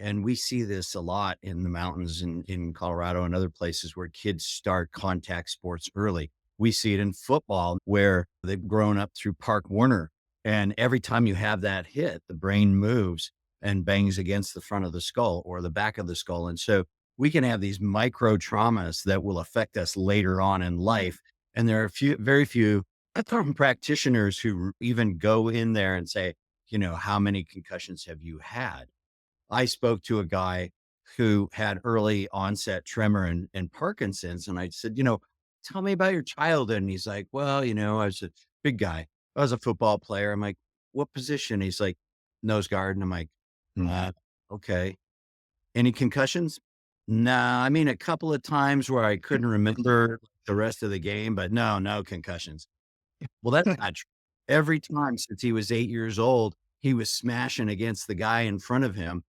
And we see this a lot in the mountains in Colorado and other places where kids start contact sports early. We see it in football where they've grown up through Park Warner. And every time you have that hit, the brain moves and bangs against the front of the skull or the back of the skull. And so we can have these micro traumas that will affect us later on in life. And there are very few practitioners who even go in there and say, how many concussions have you had? I spoke to a guy who had early onset tremor and Parkinson's. And I said, tell me about your childhood. And he's like, well, I was a big guy. I was a football player. I'm like, what position? He's like, nose guard. And I'm like, uh, okay. Any concussions? Nah, I mean, a couple of times where I couldn't remember the rest of the game, but no concussions. Well, that's not true. Every time since he was 8 years old, he was smashing against the guy in front of him